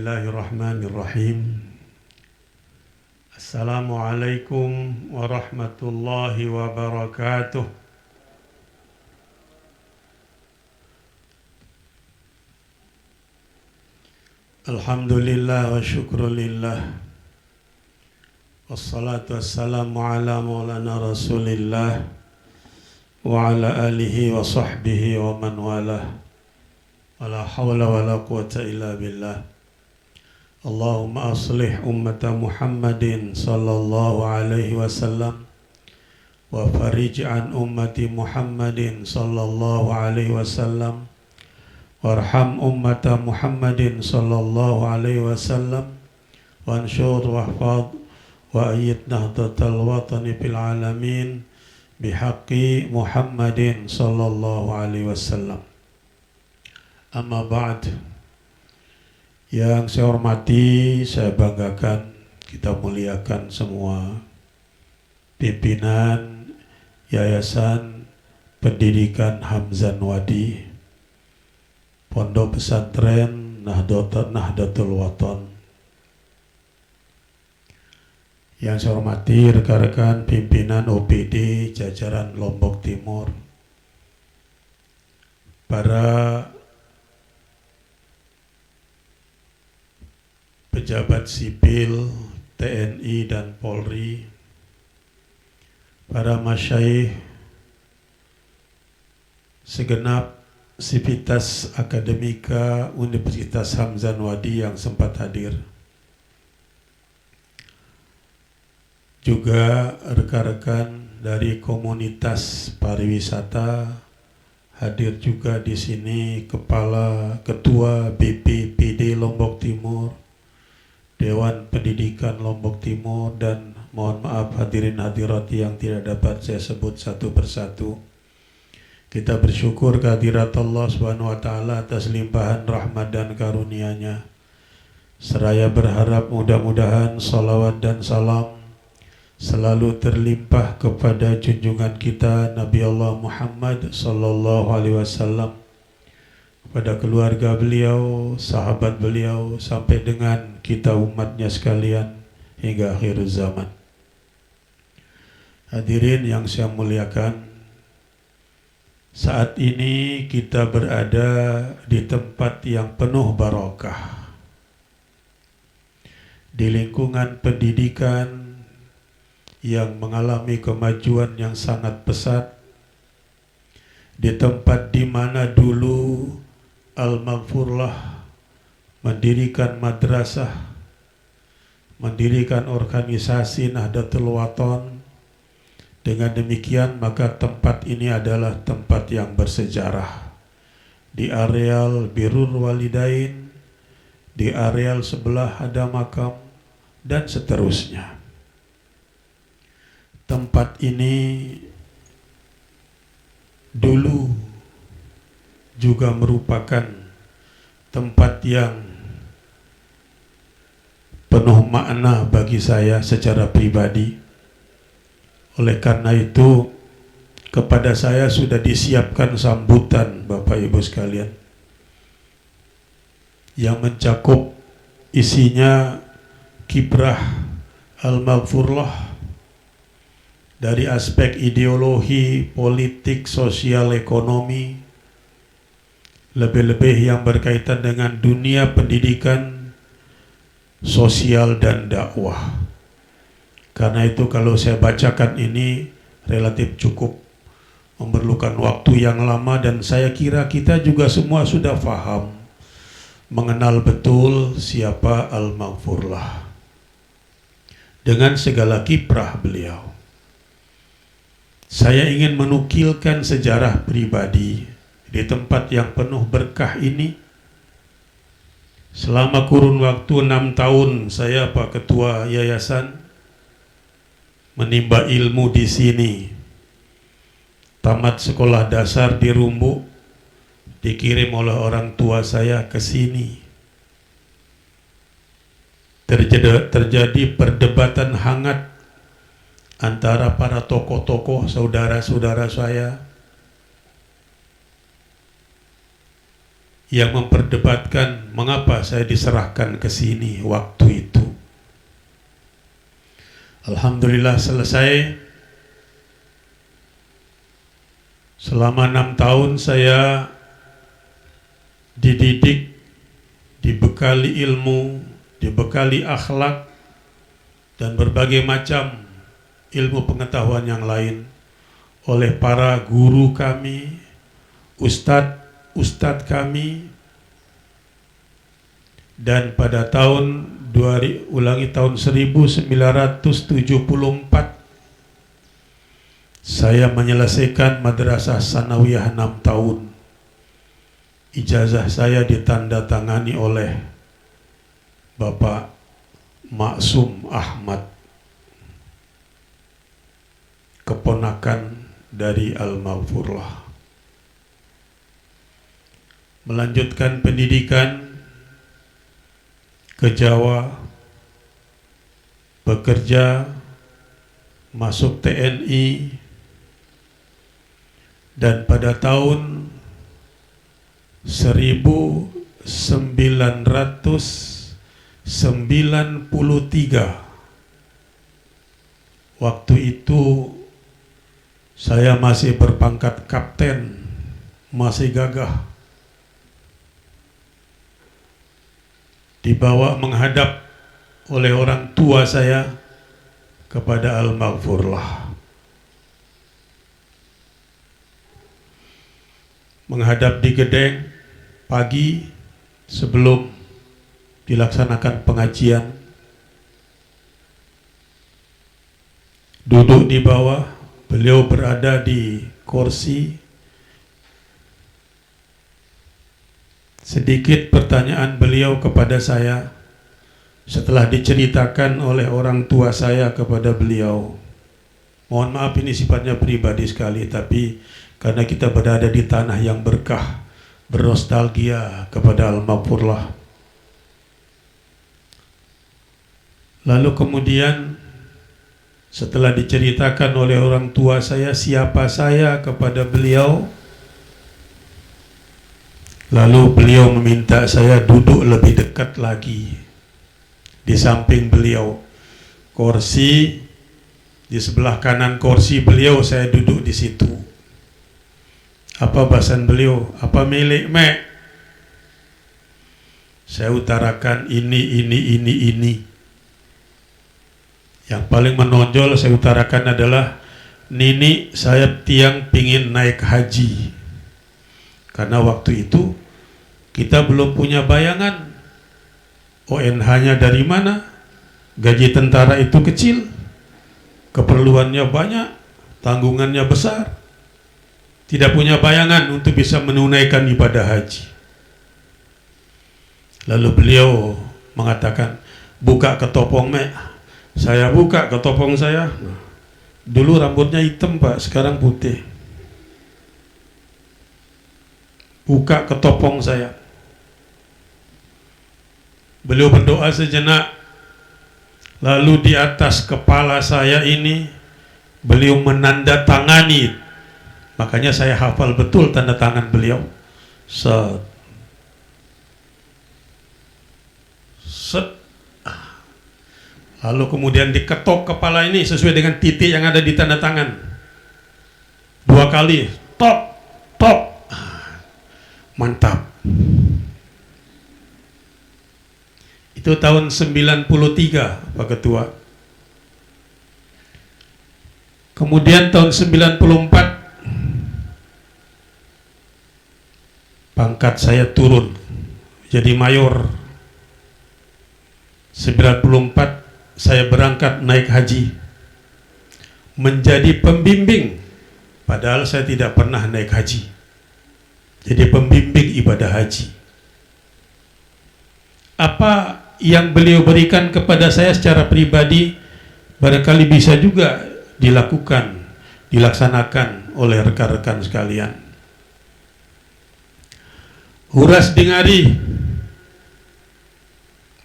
Bismillahirrahmanirrahim. Assalamualaikum warahmatullahi wabarakatuh. Alhamdulillah wa syukrulillah. Wassalatu wassalamu ala maulana rasulillah wa ala alihi wa sahbihi wa man walah. Wala hawla wala quwata illa billah. Allahumma aslih ummata Muhammadin sallallahu alaihi wasallam wa farij an ummati Muhammadin sallallahu alaihi wasallam warham ummata Muhammadin sallallahu alaihi wasallam wansyur wahfad wa ayyid nahdatal watani fil alamin bihaqqi Muhammadin sallallahu alaihi wasallam. Amma ba'd. Yang saya hormati, saya banggakan, kita muliakan semua pimpinan Yayasan Pendidikan Hamzan Wadi, Pondok Pesantren Nahdlatul Wathon. Yang saya hormati rekan-rekan pimpinan OPD jajaran Lombok Timur, para pejabat sipil TNI dan Polri, para masyayikh, segenap sivitas akademika Universitas Hamzan Wadi yang sempat hadir, juga rekan-rekan dari komunitas pariwisata hadir juga di sini, ketua BPPD Lombok Timur, Dewan Pendidikan Lombok Timur, dan mohon maaf hadirin hadirat yang tidak dapat saya sebut satu persatu. Kita bersyukur kehadirat Allah Subhanahu wa taala atas limpahan rahmat dan karunia-Nya. Seraya berharap mudah-mudahan salawat dan salam selalu terlimpah kepada junjungan kita Nabi Allah Muhammad sallallahu alaihi wasallam, pada keluarga beliau, sahabat beliau, sampai dengan kita umatnya sekalian hingga akhir zaman. Hadirin yang saya muliakan, saat ini kita berada di tempat yang penuh barokah, di lingkungan pendidikan yang mengalami kemajuan yang sangat pesat, di tempat di mana dulu Al-Maghfurlah mendirikan madrasah, mendirikan organisasi Nahdlatul Wathon. Dengan demikian maka tempat ini adalah tempat yang bersejarah. Di areal Birrul Walidain, di areal sebelah ada makam, dan seterusnya. Tempat ini dulu juga merupakan tempat yang penuh makna bagi saya secara pribadi. Oleh karena itu, kepada saya sudah disiapkan sambutan Bapak Ibu sekalian yang mencakup isinya kiprah Al-Maghfurlah dari aspek ideologi, politik, sosial, ekonomi, lebih-lebih yang berkaitan dengan dunia pendidikan, sosial, dan dakwah. Karena itu kalau saya bacakan ini relatif cukup, memerlukan waktu yang lama, dan saya kira kita juga semua sudah paham, mengenal betul siapa Al-Maghfurlah dengan segala kiprah beliau. Saya ingin menukilkan sejarah pribadi di tempat yang penuh berkah ini. Selama kurun waktu 6 tahun saya Pak Ketua Yayasan menimba ilmu di sini. Tamat sekolah dasar di Rumbu, dikirim oleh orang tua saya ke sini. Terjadi perdebatan hangat antara para tokoh-tokoh saudara-saudara saya yang memperdebatkan mengapa saya diserahkan ke sini waktu itu. Alhamdulillah selesai. Selama 6 tahun saya dididik, dibekali ilmu, dibekali akhlak, dan berbagai macam ilmu pengetahuan yang lain oleh para guru kami, ustadz kami. Dan pada tahun 1974 saya menyelesaikan madrasah sanawiyah 6 tahun. Ijazah saya ditandatangani oleh Bapak Maksum Ahmad, keponakan dari Al-Maghfurlah. Melanjutkan pendidikan ke Jawa, bekerja, masuk TNI, dan pada tahun 1993 waktu itu saya masih berpangkat kapten, masih gagah, dibawa menghadap oleh orang tua saya kepada Al-Maghfurlah. Menghadap di Gedeng pagi sebelum dilaksanakan pengajian. Duduk di bawah, beliau berada di kursi. Sedikit pertanyaan beliau kepada saya setelah diceritakan oleh orang tua saya kepada beliau. Mohon maaf ini sifatnya pribadi sekali, tapi karena kita berada di tanah yang berkah, bernostalgia kepada Al-Maghfurlah. Lalu kemudian setelah diceritakan oleh orang tua saya siapa saya kepada beliau, lalu beliau meminta saya duduk lebih dekat lagi di samping beliau. Kursi di sebelah kanan kursi beliau, saya duduk di situ. Apa bahasan beliau? Apa milik mek? Saya utarakan ini. Yang paling menonjol saya utarakan adalah Nini, saya tiang pingin naik haji. Karena waktu itu kita belum punya bayangan ONH-nya dari mana, gaji tentara itu kecil, keperluannya banyak, tanggungannya besar, tidak punya bayangan untuk bisa menunaikan ibadah haji. Lalu beliau mengatakan, buka ketopong mek. Saya buka ketopong saya. Dulu rambutnya hitam pak, sekarang putih. Buka ketopong saya. Beliau berdoa sejenak, lalu di atas kepala saya ini beliau menandatangani. Makanya saya hafal betul tanda tangan beliau. Set. Lalu kemudian diketok kepala ini sesuai dengan titik yang ada di tanda tangan. 2 kali, tok. Mantap. Itu tahun 93 Pak Ketua. Kemudian tahun 94 pangkat saya turun jadi mayor. 94 saya berangkat naik haji menjadi pembimbing, padahal saya tidak pernah naik haji. Jadi pembimbing ibadah haji. Apa yang beliau berikan kepada saya secara pribadi barangkali bisa juga dilaksanakan oleh rekan-rekan sekalian. Uras dingari,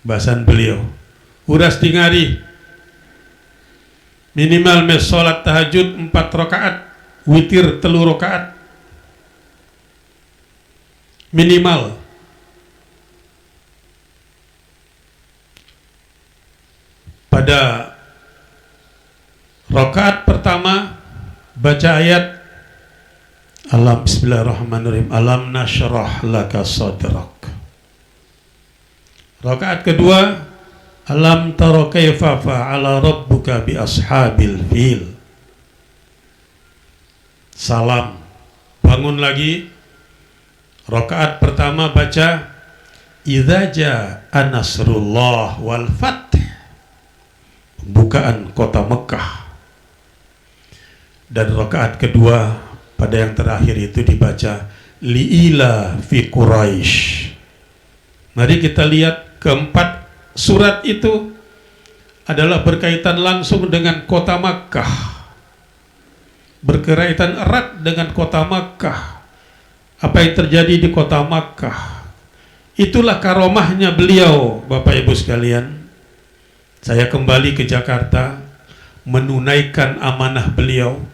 bahasan beliau. Uras dingari, minimal mes sholat tahajud 4 rakaat, witir 3 rakaat, minimal Pada rakaat pertama baca ayat Bismillahirrahmanirrahim, alam nashrah laka sadrak. Rakaat kedua, alam tara kaifa fa'ala rabbuka bi ashabil fil. Salam, bangun lagi. Rakaat pertama baca idza jaa nasrullah wal fath, pembukaan kota Mekah. Dan rakaat kedua pada yang terakhir itu dibaca li'ila fi Quraisy. Mari kita lihat, keempat surat itu adalah berkaitan langsung dengan kota Makkah, berkaitan erat dengan kota Makkah. Apa yang terjadi di kota Makkah, itulah karomahnya beliau. Bapak Ibu sekalian, saya kembali ke Jakarta menunaikan amanah beliau.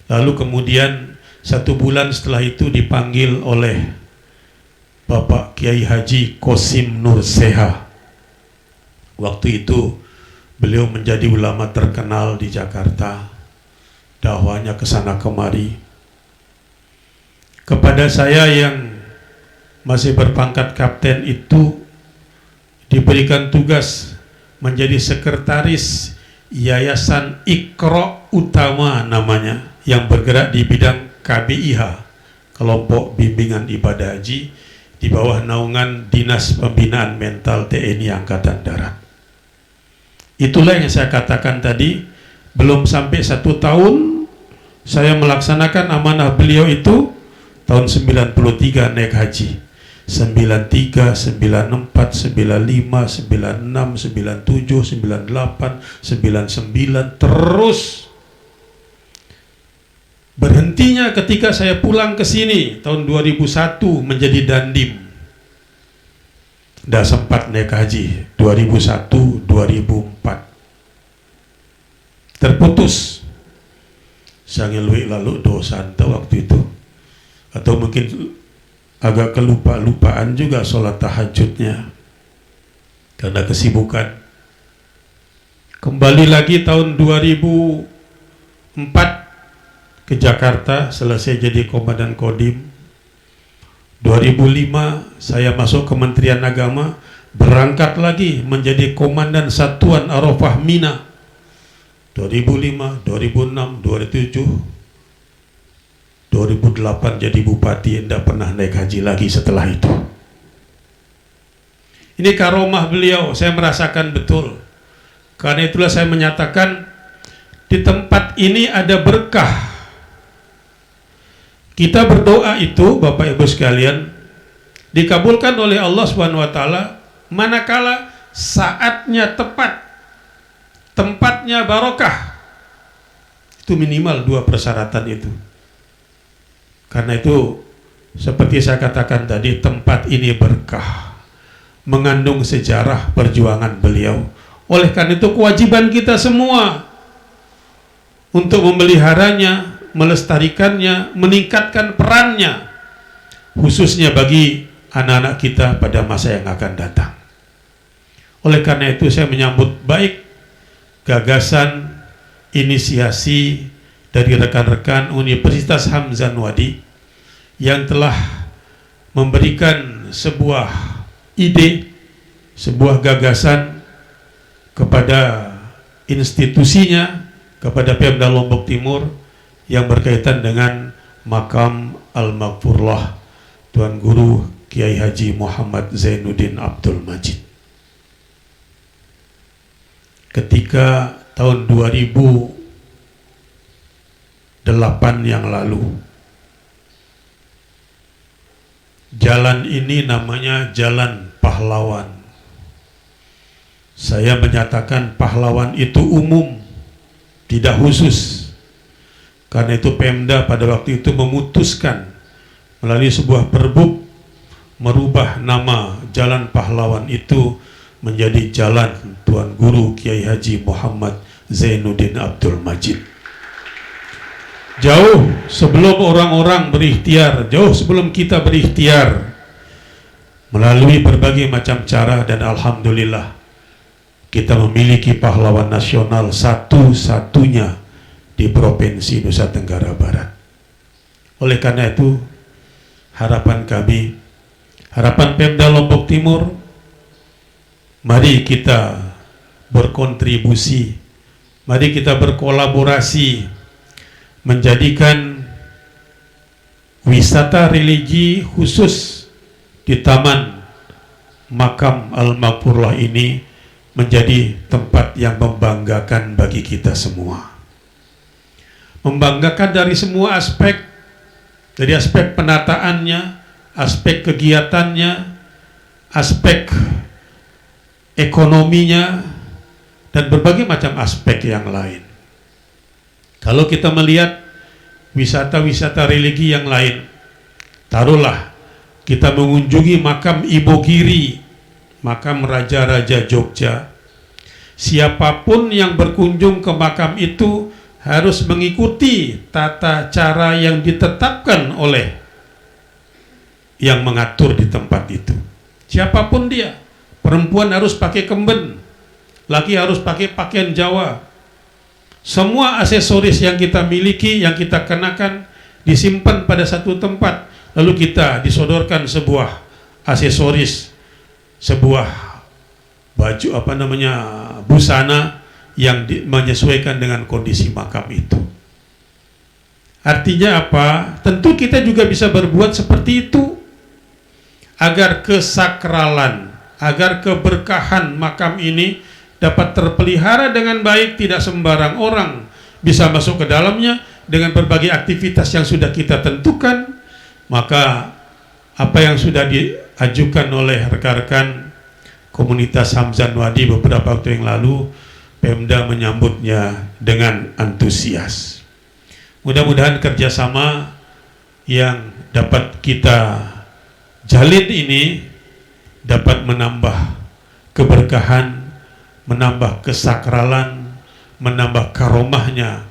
Lalu kemudian 1 bulan setelah itu dipanggil oleh Bapak Kiai Haji Qasim Nur Seha. Waktu itu beliau menjadi ulama terkenal di Jakarta, dakwahnya kesana kemari. Kepada saya yang masih berpangkat kapten itu diberikan tugas menjadi sekretaris Yayasan Iqra Utama namanya, yang bergerak di bidang KBIH, kelompok bimbingan ibadah haji, di bawah naungan Dinas Pembinaan Mental TNI Angkatan Darat. Itulah yang saya katakan tadi, belum sampai 1 tahun saya melaksanakan amanah beliau itu. Tahun 93 naik haji, 93, 94, 95, 96, 97, 98, 99, terus. Berhentinya ketika saya pulang ke sini tahun 2001 menjadi dandim. Tidak sempat naik haji 2001, 2004. Terputus. Saya ngeluik lalu dosa waktu itu. Atau mungkin agak kelupaan juga sholat tahajudnya karena kesibukan. Kembali lagi tahun 2004 ke Jakarta, selesai jadi komandan Kodim. 2005 saya masuk Kementerian Agama, berangkat lagi menjadi komandan Satuan Arafah Mina. 2005, 2006, 2007, 2008 jadi bupati, tidak pernah naik haji lagi setelah itu. Ini karomah beliau, saya merasakan betul. Karena itulah saya menyatakan di tempat ini ada berkah. Kita berdoa itu, Bapak Ibu sekalian, dikabulkan oleh Allah SWT manakala saatnya tepat, tempatnya barokah. Itu minimal 2 persyaratan itu. Karena itu, seperti saya katakan tadi, tempat ini berkah, mengandung sejarah perjuangan beliau. Oleh karena itu kewajiban kita semua untuk memeliharanya, melestarikannya, meningkatkan perannya, khususnya bagi anak-anak kita pada masa yang akan datang. Oleh karena itu saya menyambut baik gagasan, inisiasi dari rekan-rekan Universitas Hamzah Wadi yang telah memberikan sebuah ide, sebuah gagasan kepada institusinya, kepada Pemda Lombok Timur, yang berkaitan dengan makam Al-Maghfurlah Tuan Guru Kiai Haji Muhammad Zainuddin Abdul Majid. Ketika tahun 2008 yang lalu, jalan ini namanya Jalan Pahlawan. Saya menyatakan pahlawan itu umum, tidak khusus. Karena itu Pemda pada waktu itu memutuskan melalui sebuah perbuk merubah nama Jalan Pahlawan itu menjadi Jalan Tuan Guru Kiai Haji Muhammad Zainuddin Abdul Majid. Jauh sebelum orang-orang berikhtiar, jauh sebelum kita berikhtiar, melalui berbagai macam cara, dan alhamdulillah kita memiliki pahlawan nasional satu-satunya di Provinsi Nusa Tenggara Barat. Oleh karena itu, harapan kami, harapan Pemda Lombok Timur, mari kita berkontribusi, mari kita berkolaborasi, menjadikan wisata religi khusus di Taman Makam Al-Maghfurlah ini menjadi tempat yang membanggakan bagi kita semua. Membanggakan dari semua aspek, dari aspek penataannya, aspek kegiatannya, aspek ekonominya, dan berbagai macam aspek yang lain. Kalau kita melihat wisata-wisata religi yang lain, taruhlah kita mengunjungi makam Ibogiri, makam Raja-Raja Jogja. Siapapun yang berkunjung ke makam itu harus mengikuti tata cara yang ditetapkan oleh yang mengatur di tempat itu. Siapapun dia, perempuan harus pakai kemben, laki harus pakai pakaian Jawa. Semua aksesoris yang kita miliki, yang kita kenakan, disimpan pada satu tempat. Lalu kita disodorkan sebuah aksesoris, sebuah baju busana yang menyesuaikan dengan kondisi makam itu. Artinya apa? Tentu kita juga bisa berbuat seperti itu agar kesakralan, agar keberkahan makam ini dapat terpelihara dengan baik, tidak sembarang orang bisa masuk ke dalamnya dengan berbagai aktivitas yang sudah kita tentukan. Maka apa yang sudah diajukan oleh rekan-rekan komunitas Hamzan Wadi beberapa waktu yang lalu, Pemda menyambutnya dengan antusias. Mudah-mudahan kerjasama yang dapat kita jalin ini dapat menambah keberkahan, menambah kesakralan, menambah karomahnya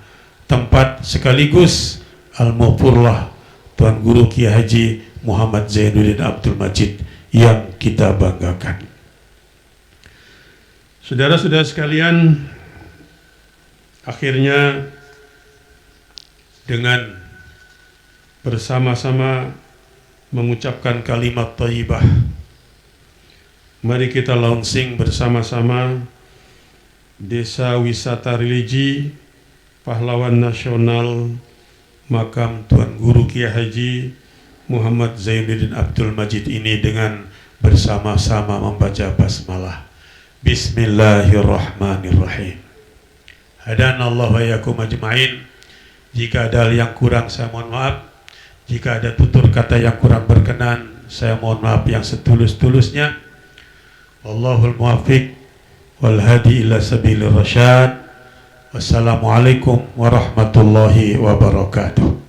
tempat sekaligus Al-Maghfurlah Tuan Guru Kiai Haji Muhammad Zainuddin Abdul Majid yang kita banggakan. Saudara-saudara sekalian, akhirnya dengan bersama-sama mengucapkan kalimat thayyibah, mari kita launching bersama-sama Desa Wisata Religi Pahlawan Nasional Makam Tuan Guru Kiai Haji Muhammad Zainuddin Abdul Majid ini dengan bersama-sama membaca basmalah. Bismillahirrahmanirrahim. Hadanallahu wa iyyakum ajma'in. Jika ada yang kurang saya mohon maaf. Jika ada tutur kata yang kurang berkenan, saya mohon maaf yang setulus-tulusnya. Wallahul muwaffiq wal hadi ila sabilir rasyad. Wassalamualaikum warahmatullahi wabarakatuh.